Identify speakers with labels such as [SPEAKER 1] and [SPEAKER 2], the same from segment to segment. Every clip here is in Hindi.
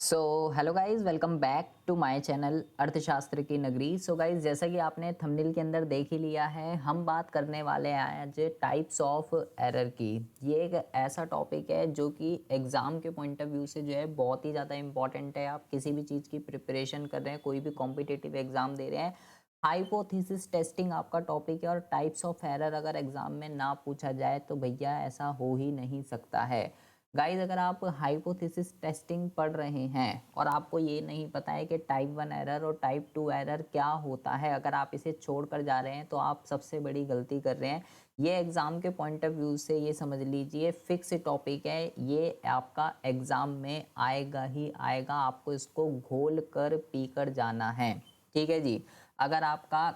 [SPEAKER 1] So hello guys, welcome back to my channel अर्थशास्त्र की नगरी। सो गाइस, जैसा कि आपने थंबनेल के अंदर देख ही लिया है, हम बात करने वाले हैं आज टाइप्स ऑफ एरर की। ये एक ऐसा टॉपिक है जो कि एग्ज़ाम के पॉइंट ऑफ व्यू से जो है बहुत ही ज़्यादा इंपॉर्टेंट है। आप किसी भी चीज़ की प्रिपरेशन कर रहे हैं, कोई भी कॉम्पिटिटिव एग्ज़ाम दे रहे हैं, हाइपोथेसिस टेस्टिंग आपका टॉपिक है। और टाइप्स ऑफ एरर अगर एग्ज़ाम में ना पूछा जाए तो भैया ऐसा हो ही नहीं सकता है। गाइज, अगर आप हाइपोथेसिस टेस्टिंग पढ़ रहे हैं और आपको ये नहीं पता है कि टाइप 1 एरर और टाइप 2 एरर क्या होता है, अगर आप इसे छोड़कर जा रहे हैं तो आप सबसे बड़ी गलती कर रहे हैं। ये एग्ज़ाम के पॉइंट ऑफ व्यू से ये समझ लीजिए फिक्स टॉपिक है। ये आपका एग्ज़ाम में आएगा ही आएगा, आपको इसको घोल कर पी कर जाना है। ठीक है जी। अगर आपका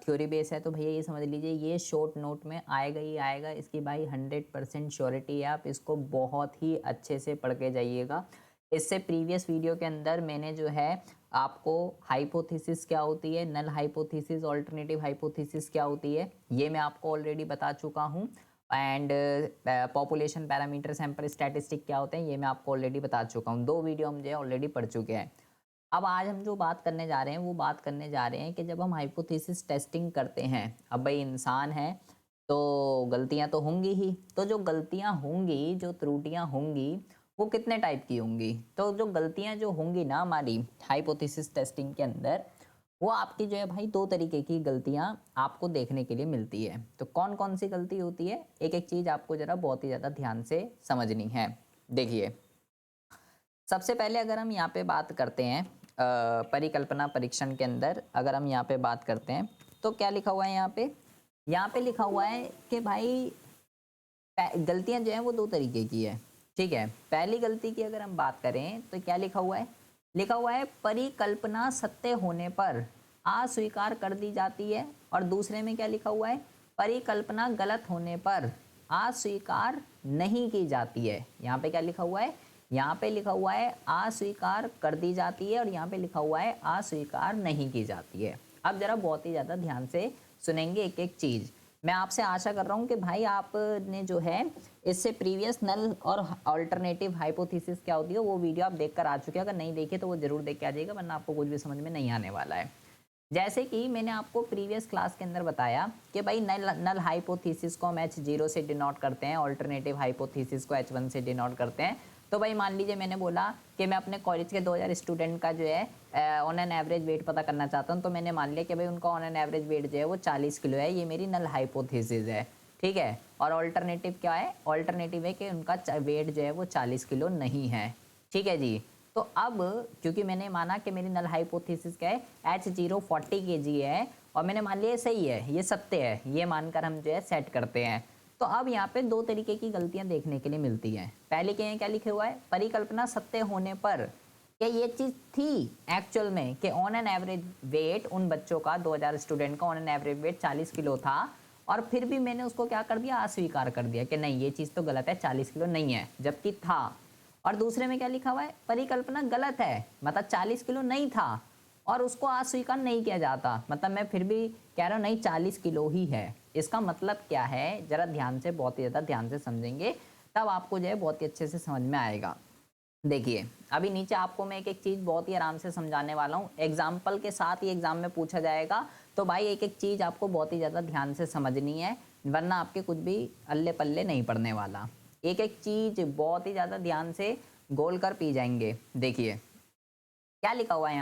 [SPEAKER 1] थ्योरी बेस है तो भैया ये समझ लीजिए ये शॉर्ट नोट में आएगा ही आएगा, इसकी भाई 100% श्योरिटी है। आप इसको बहुत ही अच्छे से पढ़ के जाइएगा। इससे प्रीवियस वीडियो के अंदर मैंने जो है आपको हाइपोथेसिस क्या होती है, नल हाइपोथेसिस, ऑल्टरनेटिव हाइपोथेसिस क्या होती है, ये मैं आपको ऑलरेडी बता चुका हूँ। And population parameter sample statistic क्या होते हैं ये मैं आपको ऑलरेडी बता चुका हूँ। 2 वीडियो हम जो है ऑलरेडी पढ़ चुके हैं। अब आज हम जो बात करने जा रहे हैं वो बात करने जा रहे हैं कि जब हम हाइपोथेसिस टेस्टिंग करते हैं, अब भाई इंसान है तो गलतियां तो होंगी ही। तो जो गलतियां होंगी, जो त्रुटियां होंगी, वो कितने टाइप की होंगी? तो जो गलतियां जो होंगी ना हमारी हाइपोथेसिस टेस्टिंग के अंदर, वो आपकी जो है भाई 2 तरीके की गलतियां आपको देखने के लिए मिलती है। तो कौन कौन सी गलती होती है, एक एक चीज़ आपको ज़रा बहुत ही ज़्यादा ध्यान से समझनी है। देखिए, सबसे पहले अगर हम यहाँ पे बात करते हैं परिकल्पना परीक्षण के अंदर, अगर हम यहाँ पे बात करते हैं तो क्या लिखा हुआ है यहाँ पे लिखा हुआ है कि भाई गलतियां जो हैं वो 2 तरीके की है। ठीक है, पहली गलती की अगर हम बात करें तो क्या लिखा हुआ है परिकल्पना सत्य होने पर अस्वीकार कर दी जाती है। और दूसरे में क्या लिखा हुआ है, परिकल्पना गलत होने पर अस्वीकार नहीं की जाती है। यहाँ पे क्या लिखा हुआ है, यहाँ पे लिखा हुआ है अस्वीकार कर दी जाती है और यहाँ पे लिखा हुआ है अस्वीकार नहीं की जाती है। अब जरा बहुत ही ज़्यादा ध्यान से सुनेंगे एक एक चीज़। मैं आपसे आशा कर रहा हूँ कि भाई आपने जो है इससे प्रीवियस नल और अल्टरनेटिव हाइपोथेसिस क्या होती है वो वीडियो आप देखकर आ चुके हैं। अगर नहीं देखे तो वो जरूर देख के आ जाइएगा, वरना आपको कुछ भी समझ में नहीं आने वाला है। जैसे कि मैंने आपको प्रीवियस क्लास के अंदर बताया कि भाई नल हाइपोथेसिस को हम H0 से डिनोट करते हैं, अल्टरनेटिव हाइपोथेसिस को H1 से डिनोट करते हैं। तो भाई मान लीजिए मैंने बोला कि मैं अपने कॉलेज के 2000 स्टूडेंट का जो है ऑन एन एवरेज वेट पता करना चाहता हूँ। तो मैंने मान लिया कि भाई उनका ऑन एन एवरेज वेट जो है वो 40 किलो है। ये मेरी नल हाइपोथेसिस है। ठीक है, और ऑल्टरनेटिव क्या है, ऑल्टरनेटिव है कि उनका वेट जो है वो 40 किलो नहीं है। ठीक है जी। तो अब क्योंकि मैंने माना कि मेरी नल हाइपोथेसिस क्या है, H0 40 kg है और मैंने मान लिया सही है, ये सत्य है, ये मानकर हम जो है सेट करते हैं। तो अब यहाँ पे 2 तरीके की गलतियां देखने के लिए मिलती हैं। पहले के क्या लिखे हुआ है, परिकल्पना सत्य होने पर क्या ये चीज़ थी एक्चुअल में कि ऑन एन एवरेज वेट उन बच्चों का 2000 स्टूडेंट का on an average weight 40 kilo था, और फिर भी मैंने उसको क्या कर दिया, अस्वीकार कर दिया कि नहीं ये चीज़ तो गलत है, 40 किलो नहीं है, जबकि था। और दूसरे में क्या लिखा हुआ है, परिकल्पना गलत है, मतलब 40 किलो नहीं था और उसको अस्वीकार नहीं किया जाता, मतलब मैं फिर भी कह रहा हूँ नहीं 40 किलो ही है। इसका मतलब क्या है, जरा ध्यान से, बहुत ही ज़्यादा ध्यान से समझेंगे तब आपको जो है बहुत ही अच्छे से समझ में आएगा। देखिए, अभी नीचे आपको मैं एक एक चीज़ बहुत ही आराम से समझाने वाला हूँ, एग्जाम्पल के साथ ही एग्जाम में पूछा जाएगा। तो भाई एक एक चीज़ आपको बहुत ही ज़्यादा ध्यान से समझनी है, वरना आपके कुछ भी अल्ले पल्ले नहीं पड़ने वाला। एक एक चीज़ बहुत ही ज़्यादा ध्यान से गोल कर पी जाएंगे। देखिए क्या लिखा हुआ है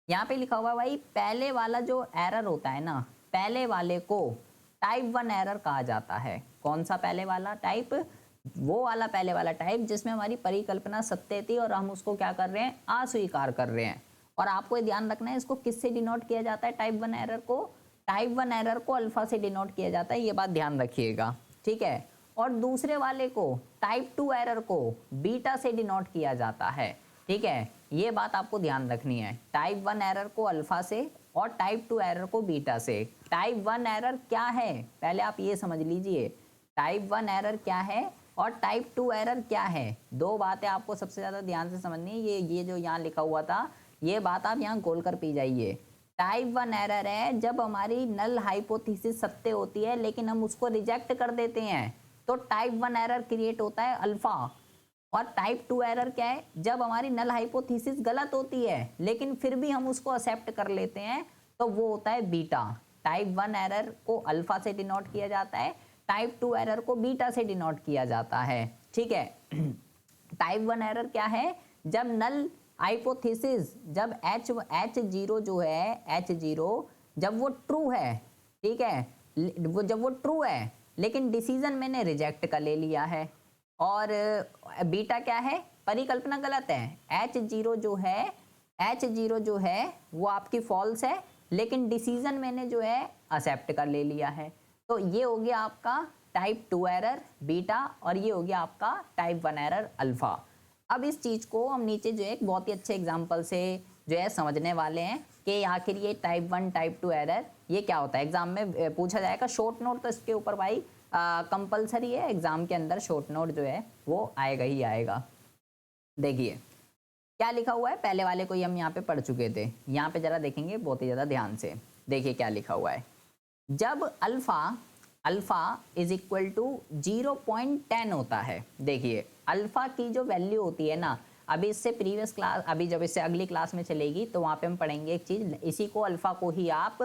[SPEAKER 1] यहाँ पे लिखा हुआ है भाई, पहले वाला जो एरर होता है ना, पहले वाले को टाइप 1 एरर कहा जाता है। कौन सा पहले वाला टाइप, वो वाला पहले वाला टाइप जिसमें हमारी परिकल्पना सत्य थी और हम उसको क्या कर रहे हैं, अस्वीकार कर रहे हैं। और आपको ध्यान रखना है इसको किससे डिनोट किया जाता है, टाइप 1 एरर को, टाइप 1 एरर को अल्फा से डिनोट किया जाता है, ये बात ध्यान रखिएगा। ठीक है, और दूसरे वाले को, टाइप 2 एरर को बीटा से डिनोट किया जाता है। ठीक है, ये बात आपको ध्यान रखनी है, टाइप 1 एरर को अल्फा से और टाइप 2 एरर को बीटा से। टाइप 1 एरर क्या है पहले आप ये समझ लीजिए, टाइप 1 एरर क्या है और टाइप 2 एरर क्या है, 2 बातें आपको सबसे ज़्यादा ध्यान से समझनी है। ये जो यहाँ लिखा हुआ था, ये बात आप यहाँ गोल कर पी जाइए। टाइप 1 एरर है जब हमारी नल हाइपोथेसिस सत्य होती है लेकिन हम उसको रिजेक्ट कर देते हैं, तो टाइप 1 एरर क्रिएट होता है अल्फा। और टाइप 2 एरर क्या है, जब हमारी नल हाइपोथेसिस गलत होती है लेकिन फिर भी हम उसको एक्सेप्ट कर लेते हैं, तो वो होता है बीटा। टाइप 1 एरर को अल्फा से डिनोट किया जाता है, टाइप 2 एरर को बीटा से डिनोट किया जाता है। ठीक है। टाइप 1 एरर क्या है, जब नल हाइपोथेसिस, जब H0 जो है, H0 जब वो ट्रू है, ठीक है, जब वो ट्रू है लेकिन डिसीजन मैंने रिजेक्ट कर ले लिया है। और बीटा क्या है, परिकल्पना गलत है, H0 जो है, H0 जो है वो आपकी फॉल्स है लेकिन डिसीजन मैंने जो है एक्सेप्ट कर ले लिया है। तो ये हो गया आपका टाइप 2 एरर बीटा, और ये हो गया आपका टाइप 1 एरर अल्फा। अब इस चीज़ को हम नीचे जो है एक बहुत ही अच्छे एग्जाम्पल से जो है समझने वाले हैं कि आखिर ये टाइप 1 टाइप 2 एरर ये क्या होता है। एग्जाम में पूछा जाएगा शॉर्ट नोट, तो इसके ऊपर भाई कंपलसरी है, एग्जाम के अंदर शॉर्ट नोट जो है वो आएगा ही आएगा। देखिए क्या लिखा हुआ है, पहले वाले को ही हम यहाँ पे पढ़ चुके थे, यहाँ पे जरा देखेंगे बहुत ही ज़्यादा ध्यान से। देखिए क्या लिखा हुआ है, जब अल्फा इज इक्वल टू 0.10 होता है। देखिए अल्फा की जो वैल्यू होती है ना, अभी इससे प्रीवियस क्लास, अभी जब इससे अगली क्लास में चलेगी तो वहाँ पे हम पढ़ेंगे एक चीज़, इसी को अल्फा को ही आप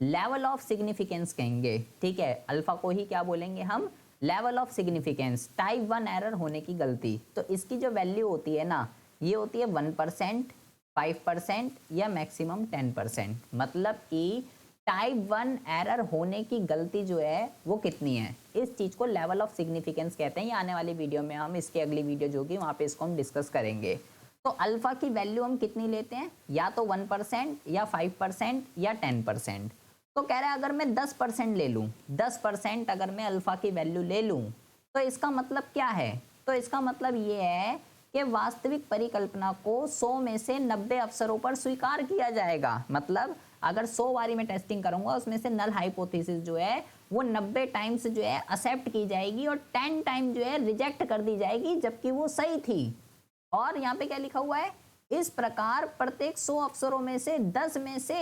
[SPEAKER 1] लेवल ऑफ सिग्निफिकेंस कहेंगे। ठीक है, अल्फा को ही क्या बोलेंगे हम, level of significance, type 1 error होने की गलती। तो इसकी जो वैल्यू होती है ना, ये होती है 1%, 5% या मैक्सिमम 10%। मतलब कि टाइप 1 एरर होने की गलती जो है वो कितनी है, इस चीज़ को लेवल ऑफ सिग्निफिकेंस कहते हैं। ये आने वाली वीडियो में हम, इसकी अगली वीडियो जो कि वहाँ पे इसको हम डिस्कस करेंगे। तो अल्फा की वैल्यू हम कितनी लेते हैं, या तो 1% या 5% या 10%। तो कह रहा है अगर मैं 10% ले लूँ, 10% अगर मैं अल्फा की वैल्यू ले लूँ, तो इसका मतलब क्या है, तो इसका मतलब ये है कि वास्तविक परिकल्पना को 100 में से 90 अवसरों पर स्वीकार किया जाएगा। मतलब अगर 100 बारी मैं टेस्टिंग करूंगा, उसमें से नल हाइपोथेसिस जो है वो 90 टाइम्स जो है एक्सेप्ट की जाएगी और 10 टाइम जो है रिजेक्ट कर दी जाएगी, जबकि वो सही थी। और यहाँ पे क्या लिखा हुआ है, इस प्रकार प्रत्येक 100 अवसरों में से 10 में से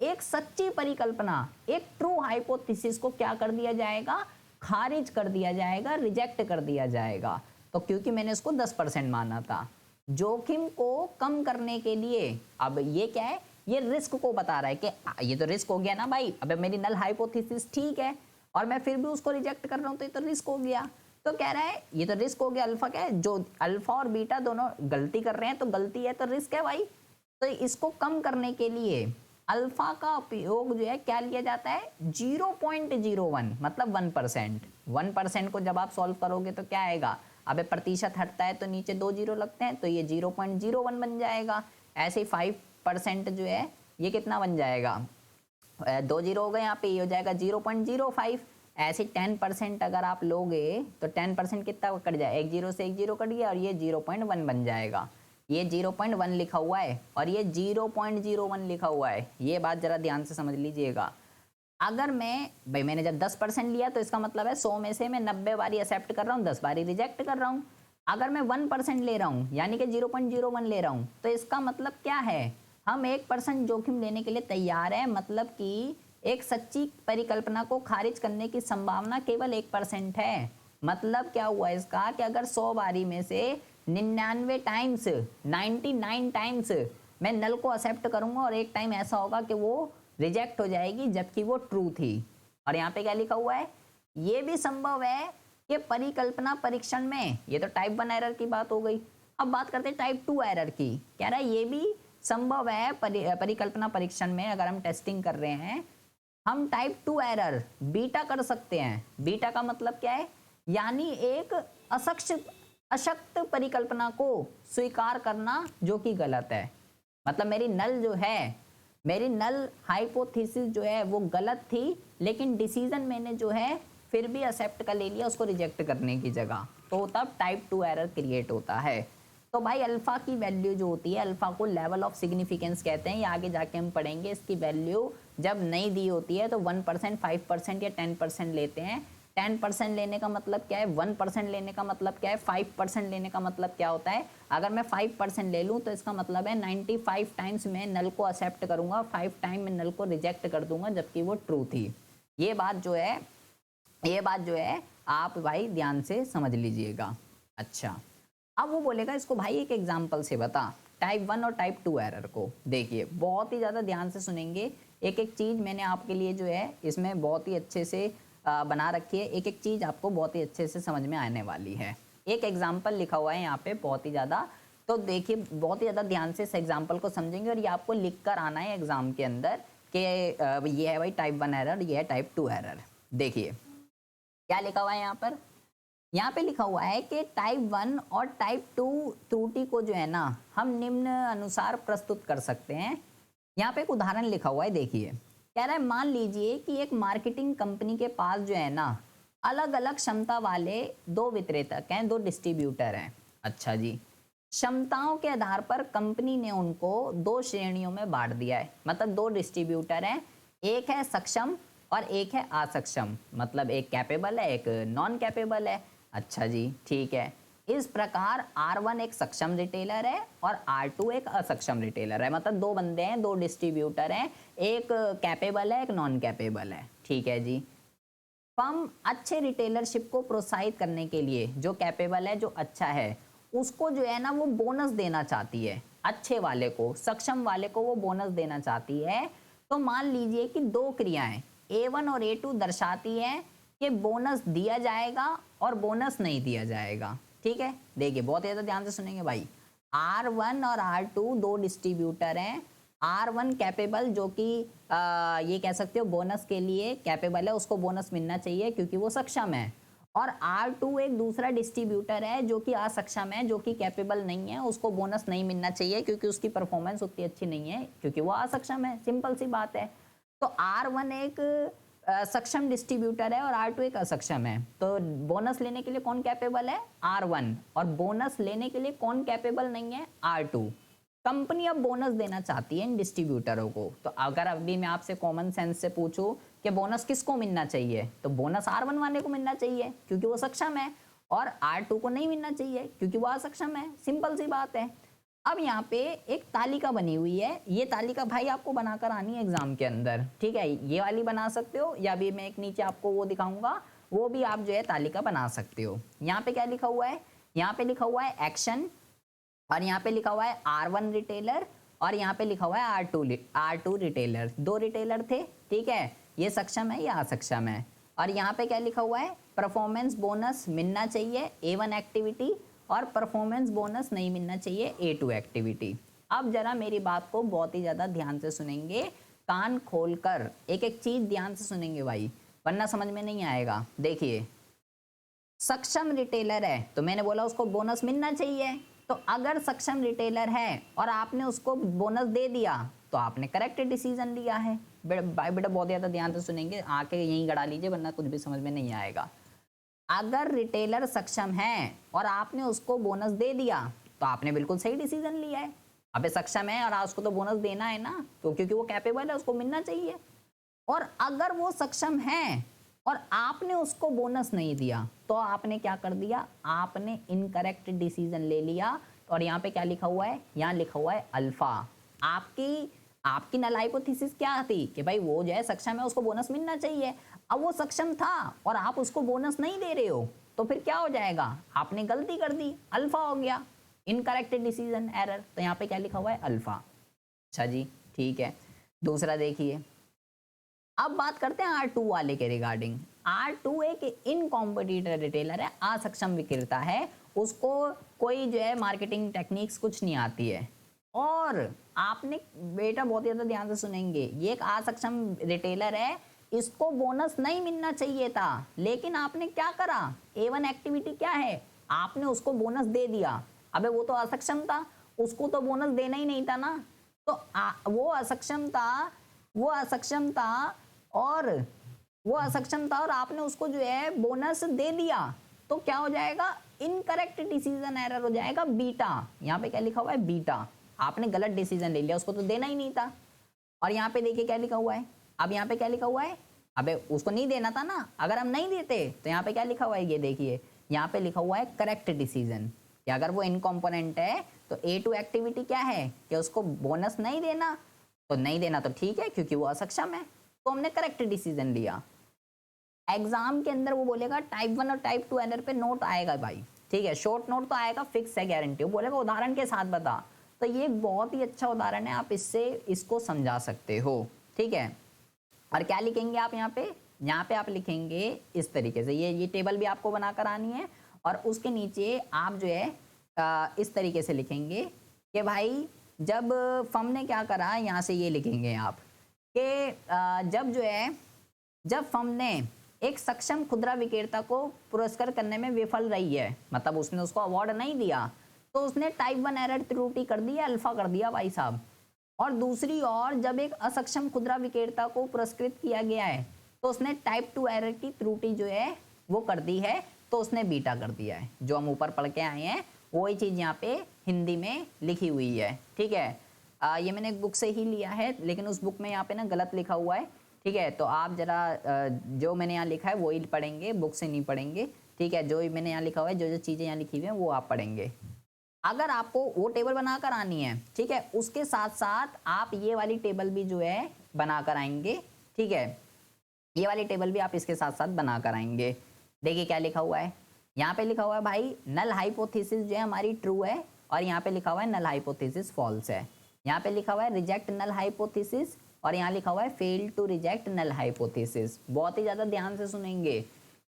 [SPEAKER 1] एक सच्ची परिकल्पना, एक ट्रू हाइपोथेसिस को क्या कर दिया जाएगा, खारिज कर दिया जाएगा, रिजेक्ट कर दिया जाएगा। तो क्योंकि मैंने उसको 10% माना था, जोखिम को कम करने के लिए, अब ये क्या है, ये रिस्क को बता रहा है कि ये तो रिस्क हो गया ना भाई, अब मेरी नल हाइपोथेसिस ठीक है और मैं फिर भी उसको रिजेक्ट कर रहा हूँ, तो ये तो रिस्क हो गया। तो कह रहा है ये तो रिस्क हो गया, अल्फा क्या है, जो अल्फा और बीटा दोनों गलती कर रहे हैं, तो गलती है तो रिस्क है भाई। तो इसको कम करने के लिए अल्फा का उपयोग जो है क्या लिया जाता है, 0.01 मतलब 1%। 1% को जब आप सॉल्व करोगे तो क्या आएगा, अबे प्रतिशत हटता है तो नीचे 2 जीरो लगते हैं, तो ये 0.01 बन जाएगा। ऐसे ही 5% जो है ये कितना बन जाएगा, 2 जीरो हो गए, यहाँ पे ये हो जाएगा 0.05। ऐसे 10% अगर आप लोगे तो 10% कितना कट जाए, एक जीरो से एक जीरो कट गया और ये 0.1 बन जाएगा। ये 0.1 लिखा हुआ है और ये 0.01 लिखा हुआ है, ये बात जरा ध्यान से समझ लीजिएगा। अगर मैंने जब 10% लिया तो इसका मतलब है 100 में से मैं 90 बारी एक्सेप्ट कर रहा हूँ, 10 बारी रिजेक्ट कर रहा हूँ। अगर मैं 1% ले रहा हूँ यानी कि 0.01 ले रहा हूँ, तो इसका मतलब क्या है, हम 1% जोखिम लेने के लिए तैयार है। मतलब कि एक सच्ची परिकल्पना को खारिज करने की संभावना केवल 1% है। मतलब क्या हुआ इसका, कि अगर 100 बारी में से 99 टाइम्स, 99 टाइम्स मैं नल को एक्सेप्ट करूंगा और एक टाइम ऐसा होगा कि वो रिजेक्ट हो जाएगी जबकि वो ट्रू थी। और यहाँ पे क्या लिखा हुआ है, ये भी संभव है कि परिकल्पना परीक्षण में, ये तो टाइप 1 एरर की बात हो गई। अब बात करते हैं टाइप 2 एरर की। कह रहा है ये भी संभव है परिकल्पना परीक्षण में, अगर हम टेस्टिंग कर रहे हैं, हम टाइप 2 एरर बीटा कर सकते हैं। बीटा का मतलब क्या है, यानी एक अशक्त परिकल्पना को स्वीकार करना जो कि गलत है। मतलब मेरी नल हाइपोथेसिस जो है वो गलत थी, लेकिन डिसीजन मैंने जो है फिर भी एक्सेप्ट कर ले लिया उसको रिजेक्ट करने की जगह, तो तब टाइप 2 एरर क्रिएट होता है। तो भाई अल्फा की वैल्यू जो होती है, अल्फा को लेवल ऑफ सिग्निफिकेंस कहते हैं, ये आगे जाके हम पढ़ेंगे। इसकी वैल्यू जब नहीं दी होती है तो 1%, 5% या 10% लेते हैं। 10% लेने का मतलब क्या है, 1% लेने का मतलब क्या है, 5% लेने का मतलब क्या होता है। अगर मैं 5% ले लूँ तो इसका मतलब है 95 टाइम्स मैं नल को एक्सेप्ट करूँगा, 5 टाइम मैं नल को रिजेक्ट कर दूंगा जबकि वो ट्रू थी। ये बात जो है आप भाई ध्यान से समझ लीजिएगा। अच्छा, अब वो बोलेगा इसको भाई एक एग्जाम्पल से बता टाइप 1 और टाइप 2 एरर को। देखिए बहुत ही ज़्यादा ध्यान से सुनेंगे, एक एक चीज़ मैंने आपके लिए जो है इसमें बहुत ही अच्छे से बना रखी है, एक एक चीज़ आपको बहुत ही अच्छे से समझ में आने वाली है। एक एग्जाम्पल लिखा हुआ है यहाँ पे बहुत ही ज़्यादा, तो देखिए बहुत ही ज़्यादा ध्यान से इस एग्जाम्पल को समझेंगे और ये आपको लिख कर आना है एग्जाम के अंदर कि ये है भाई टाइप 1 एरर, ये है टाइप 2 एरर। देखिए क्या लिखा हुआ है यहाँ पे लिखा हुआ है कि टाइप 1 और टाइप 2 त्रुटि को जो है ना हम निम्न अनुसार प्रस्तुत कर सकते हैं। यहाँ पे एक उदाहरण लिखा हुआ है, देखिए कह रहा है मान लीजिए कि एक मार्केटिंग कंपनी के पास जो है ना अलग अलग क्षमता वाले दो विक्रेता हैं, दो डिस्ट्रीब्यूटर हैं। अच्छा जी, क्षमताओं के आधार पर कंपनी ने उनको दो श्रेणियों में बांट दिया है, मतलब दो डिस्ट्रीब्यूटर हैं, एक है सक्षम और एक है असक्षम, मतलब एक कैपेबल है एक नॉन कैपेबल है। अच्छा जी ठीक है, इस प्रकार R1 एक सक्षम रिटेलर है और R2 एक असक्षम रिटेलर है, मतलब दो बंदे हैं, दो डिस्ट्रीब्यूटर हैं, एक कैपेबल है एक नॉन कैपेबल है। ठीक है जी, फर्म अच्छे रिटेलरशिप को प्रोत्साहित करने के लिए जो कैपेबल है जो अच्छा है उसको जो है ना वो बोनस देना चाहती है, अच्छे वाले को सक्षम वाले को वो बोनस देना चाहती है। तो मान लीजिए कि दो क्रियाएं A1 और A2 दर्शाती है कि बोनस दिया जाएगा और बोनस नहीं दिया जाएगा। ठीक है, देखिए बहुत ज़्यादा ध्यान से सुनेंगे भाई। R1 और R2 दो डिस्ट्रीब्यूटर हैं, R1 कैपेबल जो कि ये कह सकते हो बोनस के लिए कैपेबल है, उसको बोनस मिलना चाहिए क्योंकि वो सक्षम है, और R2 एक दूसरा डिस्ट्रीब्यूटर है जो कि असक्षम है, जो कि कैपेबल नहीं है, उसको बोनस नहीं मिलना चाहिए क्योंकि उसकी परफॉर्मेंस उतनी अच्छी नहीं है क्योंकि वो असक्षम है, सिंपल सी बात है। तो R1 एक सक्षम डिस्ट्रीब्यूटर है और R2 एक असक्षम है, तो बोनस लेने के लिए कौन कैपेबल है? R1, और बोनस लेने के लिए कौन कैपेबल नहीं है? R2। कंपनी अब बोनस देना चाहती है इन डिस्ट्रीब्यूटरों को, तो अगर अभी मैं आपसे कॉमन सेंस से पूछूं कि बोनस किसको मिलना चाहिए, तो बोनस R1 वाले को मिलना चाहिए क्योंकि वो सक्षम है, और R2 को नहीं मिलना चाहिए क्योंकि वो असक्षम है, सिंपल सी बात है। अब यहाँ पे एक तालिका बनी हुई है, ये तालिका भाई आपको बनाकर आनी है एग्जाम के अंदर। ठीक है, ये वाली बना सकते हो या भी मैं एक नीचे आपको वो दिखाऊंगा, वो भी आप जो है तालिका बना सकते हो। यहाँ पे क्या लिखा हुआ है? यहाँ पे लिखा हुआ है एक्शन, और यहाँ पे लिखा हुआ है R1 रिटेलर, और यहाँ पे लिखा हुआ है R2 रिटेलर। दो रिटेलर थे, ठीक है, ये सक्षम है ये असक्षम है। और यहाँ पे क्या लिखा हुआ है? परफॉर्मेंस बोनस मिलना चाहिए A1 एक्टिविटी और परफॉर्मेंस बोनस नहीं मिलना चाहिए A2 एक्टिविटी। अब जरा मेरी बात को बहुत ही ज़्यादा ध्यान से सुनेंगे, कान खोलकर एक एक चीज़ ध्यान से सुनेंगे भाई, वरना समझ में नहीं आएगा। देखिए सक्षम रिटेलर है तो मैंने बोला उसको बोनस मिलना चाहिए, तो अगर सक्षम रिटेलर है और आपने उसको बोनस दे दिया तो आपने करेक्ट डिसीजन लिया है। बेटा बहुत ज़्यादा ध्यान से सुनेंगे, आके यहीं गड़ा लीजिए वरना कुछ भी समझ में नहीं आएगा। अगर रिटेलर सक्षम है और आपने उसको बोनस दे दिया तो आपने बिल्कुल सही डिसीजन लिया है। अबे सक्षम है और उसको तो बोनस देना है ना, तो क्योंकि वो कैपेबल है उसको मिलना चाहिए। और अगर वो सक्षम है और आपने उसको बोनस नहीं दिया तो आपने क्या कर दिया? आपने इनकरेक्ट डिसीजन ले लिया। और यहाँ पे क्या लिखा हुआ है? यहाँ लिखा हुआ है अल्फा। आपकी नलाइपोथेसिस क्या थी कि भाई वो जो है सक्षम है उसको बोनस मिलना चाहिए, अब वो सक्षम था और आप उसको बोनस नहीं दे रहे हो तो फिर क्या हो जाएगा? आपने गलती कर दी, अल्फा हो गया, इनकरेक्ट डिसीजन एरर। तो यहाँ पे क्या लिखा हुआ है? अल्फा। अच्छा जी ठीक है, दूसरा देखिए। अब बात करते हैं R2 वाले के रिगार्डिंग। R2 एक इनकॉम्पिटिटर रिटेलर है, असक्षम विक्रेता है, उसको कोई जो है मार्केटिंग टेक्निक्स कुछ नहीं आती है। और आपने बेटा बहुत ज़्यादा ध्यान से सुनेंगे, ये एक असक्षम रिटेलर है, इसको बोनस नहीं मिलना चाहिए था, लेकिन आपने क्या करा? A1 एक्टिविटी क्या है? आपने उसको बोनस दे दिया। अबे वो तो असक्षम था, उसको तो बोनस देना ही नहीं था ना, तो वो असक्षम था, वो असक्षम था और आपने उसको जो है बोनस दे दिया, तो क्या हो जाएगा? इनकरेक्ट डिसीजन एरर हो जाएगा, बीटा। यहाँ पे क्या लिखा हुआ है? बीटा। आपने गलत डिसीजन ले लिया, उसको तो देना ही नहीं था। और यहाँ पे देखिए क्या लिखा हुआ है, अब यहाँ पे क्या लिखा हुआ है? अबे उसको नहीं देना था ना, अगर हम नहीं देते तो यहाँ पे क्या लिखा हुआ है? ये देखिए यहाँ पे लिखा हुआ है करेक्ट डिसीजन, कि अगर वो इनकॉम्पोनेंट है तो A2 एक्टिविटी क्या है कि उसको बोनस नहीं देना, तो नहीं देना तो ठीक है क्योंकि वो असक्षम है, तो हमने करेक्ट डिसीजन लिया। एग्जाम के अंदर वो बोलेगा टाइप 1 और टाइप 2 एरर पे नोट आएगा भाई, ठीक है, शॉर्ट नोट तो आएगा, फिक्स है गारंटी, वो बोलेगा उदाहरण के साथ बता। तो ये एक बहुत ही अच्छा उदाहरण है, आप इससे इसको समझा सकते हो। ठीक है, और क्या लिखेंगे आप यहाँ पे आप लिखेंगे इस तरीके से, ये टेबल भी आपको बनाकर आनी है, और उसके नीचे आप जो है इस तरीके से लिखेंगे कि भाई जब फर्म ने क्या करा, यहाँ से ये लिखेंगे आप कि जब फर्म ने एक सक्षम खुदरा विक्रेता को पुरस्कार करने में विफल रही है, मतलब उसने उसको अवार्ड नहीं दिया, तो उसने टाइप 1 एरर त्रुटि कर दी, अल्फा कर दिया भाई साहब। और दूसरी ओर जब एक असक्षम खुदरा विक्रेता को पुरस्कृत किया गया है, तो उसने टाइप 2 एरर की त्रुटि जो है वो कर दी है, तो उसने बीटा कर दिया है। जो हम ऊपर पढ़ के आए हैं वही चीज़ यहाँ पे हिंदी में लिखी हुई है। ठीक है, ये मैंने एक बुक से ही लिया है, लेकिन उस बुक में यहाँ पे ना गलत लिखा हुआ है। ठीक है, तो आप जरा जो मैंने यहाँ लिखा है वही पढ़ेंगे, बुक से नहीं पढ़ेंगे। ठीक है, जो मैंने यहाँ लिखा हुआ है, जो चीज़ें यहाँ लिखी हुई हैं वो आप पढ़ेंगे। अगर आपको वो टेबल बनाकर आनी है, ठीक है, उसके साथ साथ आप ये वाली टेबल भी जो है बनाकर आएंगे। ठीक है, ये वाली टेबल भी आप इसके साथ साथ बनाकर आएंगे। देखिए क्या लिखा हुआ है, यहाँ पे लिखा हुआ है भाई नल हाइपोथेसिस जो है हमारी ट्रू है, और यहाँ पे लिखा हुआ है नल हाइपोथेसिस फॉल्स है। यहाँ पे लिखा हुआ है रिजेक्ट नल हाइपोथेसिस, और यहाँ लिखा हुआ है fail to reject null hypothesis. बहुत ही ज़्यादा ध्यान से सुनेंगे,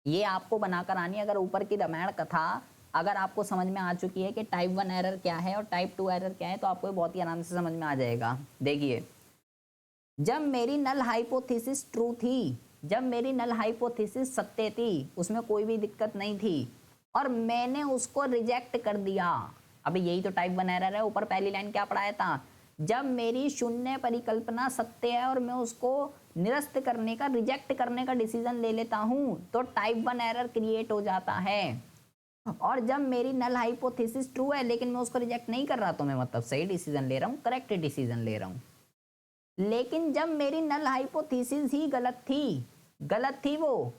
[SPEAKER 1] ये आपको बनाकर आनी है। अगर ऊपर की रामायण कथा अगर आपको समझ में आ चुकी है कि टाइप 1 एरर क्या है और टाइप 2 एरर क्या है, तो आपको बहुत ही आराम से समझ में आ जाएगा। देखिए, जब मेरी नल हाइपोथेसिस ट्रू थी, जब मेरी नल हाइपोथेसिस सत्य थी, उसमें कोई भी दिक्कत नहीं थी, और मैंने उसको रिजेक्ट कर दिया। अभी यही तो टाइप 1 एरर है। ऊपर पहली लाइन क्या पढ़ाया था, जब मेरी शून्य परिकल्पना सत्य है और मैं उसको निरस्त करने का, रिजेक्ट करने का डिसीजन ले लेता हूं, तो टाइप 1 एरर क्रिएट हो जाता है। और जब मेरी नल हाइपोथेसिस ट्रू है लेकिन मैं उसको रिजेक्ट नहीं कर रहा, तो मैं मतलब सही डिसीजन ले रहा हूँ, करेक्ट डिसीजन ले रहा हूँ। लेकिन जब मेरी नल हाइपोथेसिस ही गलत थी वो,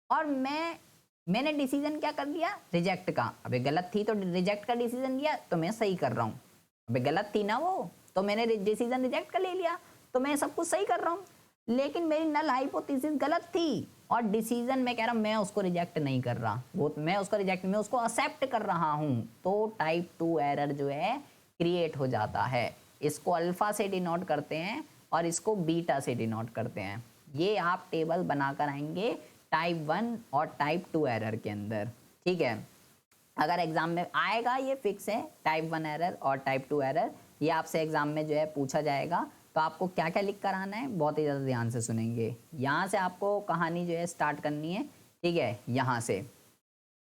[SPEAKER 1] और मैंने डिसीजन क्या कर लिया, रिजेक्ट का। अबे गलत थी तो रिजेक्ट का डिसीजन लिया, तो मैं सही कर रहा हूँ। अबे गलत थी ना वो, तो मैंने डिसीजन रिजेक्ट कर ले लिया, तो मैं सब कुछ सही कर रहा हूँ। लेकिन मेरी नल हाइपोथेसिस गलत थी, और डिसीजन में कह रहा हूँ मैं उसको रिजेक्ट नहीं कर रहा, वो मैं उसको एक्सेप्ट कर रहा हूँ, तो टाइप 2 एरर जो है क्रिएट हो जाता है। इसको अल्फा से डिनोट करते हैं और इसको बीटा से डिनोट करते हैं। ये आप टेबल बनाकर आएंगे टाइप 1 और टाइप 2 एरर के अंदर। ठीक है, अगर एग्जाम में आएगा, ये फिक्स है, टाइप 1 एरर और टाइप 2 एरर, ये आपसे एग्जाम में जो है पूछा जाएगा। तो आपको क्या क्या लिख कर आना है, बहुत ही ज़्यादा ध्यान से सुनेंगे। यहाँ से आपको कहानी जो है स्टार्ट करनी है। ठीक है, यहाँ से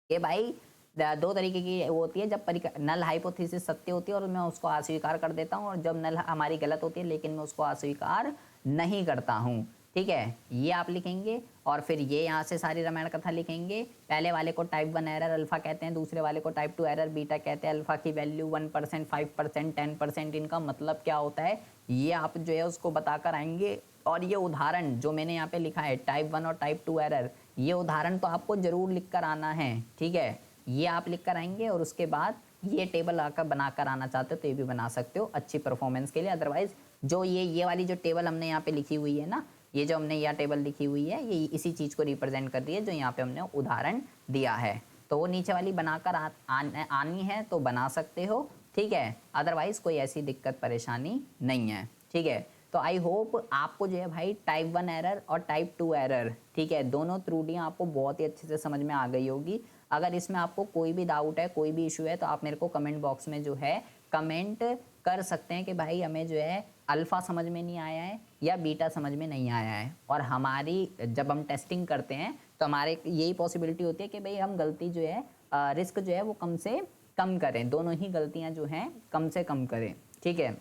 [SPEAKER 1] कि भाई दो तरीके की वो होती है, जब नल हाइपोथेसिस सत्य होती है और मैं उसको अस्वीकार कर देता हूँ, और जब नल हमारी गलत होती है लेकिन मैं उसको अस्वीकार नहीं करता हूँ। ठीक है, ये आप लिखेंगे, और फिर ये यहाँ से सारी रामायण कथा लिखेंगे। पहले वाले को टाइप 1 एरर अल्फा कहते हैं, दूसरे वाले को टाइप 2 एरर बीटा कहते हैं। अल्फा की वैल्यू 1%, 5%, 10%, इनका मतलब क्या होता है, ये आप जो है उसको बताकर आएंगे। और ये उदाहरण जो मैंने यहाँ पे लिखा है टाइप 1 और टाइप 2 एरर, ये उदाहरण तो आपको जरूर लिख कर आना है। ठीक है, ये आप लिख कर आएंगे, और उसके बाद ये टेबल आकर बनाकर आना चाहते हो तो ये भी बना सकते हो अच्छी परफॉर्मेंस के लिए। अदरवाइज जो ये वाली जो टेबल हमने यहाँ पे लिखी हुई है ना, ये जो हमने यह टेबल लिखी हुई है, ये इसी चीज़ को रिप्रेजेंट कर रही है जो यहाँ पे हमने उदाहरण दिया है। तो वो नीचे वाली बनाकर आनी है तो बना सकते हो। ठीक है, अदरवाइज कोई ऐसी दिक्कत परेशानी नहीं है। ठीक है, तो आई होप आपको जो है भाई टाइप 1 एरर और टाइप 2 एरर, ठीक है, दोनों त्रुटियाँ आपको बहुत ही अच्छे से समझ में आ गई होगी। अगर इसमें आपको कोई भी डाउट है, कोई भी इशू है, तो आप मेरे को कमेंट बॉक्स में जो है कमेंट कर सकते हैं कि भाई हमें जो है अल्फ़ा समझ में नहीं आया है या बीटा समझ में नहीं आया है। और हमारी जब हम टेस्टिंग करते हैं तो हमारे यही पॉसिबिलिटी होती है कि भाई हम गलती जो है रिस्क जो है वो कम से कम करें, दोनों ही गलतियां जो हैं कम से कम करें। ठीक है,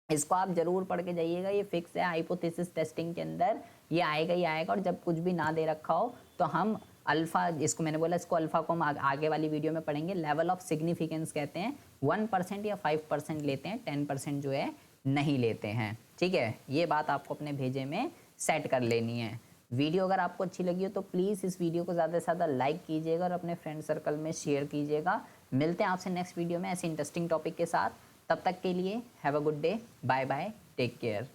[SPEAKER 1] इसको आप जरूर पढ़ के जाइएगा, ये फिक्स है। हाइपोथेसिस टेस्टिंग के अंदर ये आएगा ही आएगा। और जब कुछ भी ना दे रखा हो तो हम अल्फ़ा, इसको मैंने बोला, इसको अल्फ़ा को हम आगे वाली वीडियो में पढ़ेंगे। लेवल ऑफ सिग्निफिकेंस कहते हैं, 1% या 5% लेते हैं, 10% जो है नहीं लेते हैं। ठीक है, ये बात आपको अपने भेजे में सेट कर लेनी है। वीडियो अगर आपको अच्छी लगी हो तो प्लीज़ इस वीडियो को ज़्यादा से ज़्यादा लाइक कीजिएगा और अपने फ्रेंड सर्कल में शेयर कीजिएगा। मिलते हैं आपसे नेक्स्ट वीडियो में ऐसे इंटरेस्टिंग टॉपिक के साथ। तब तक के लिए have a good day, bye bye, take care.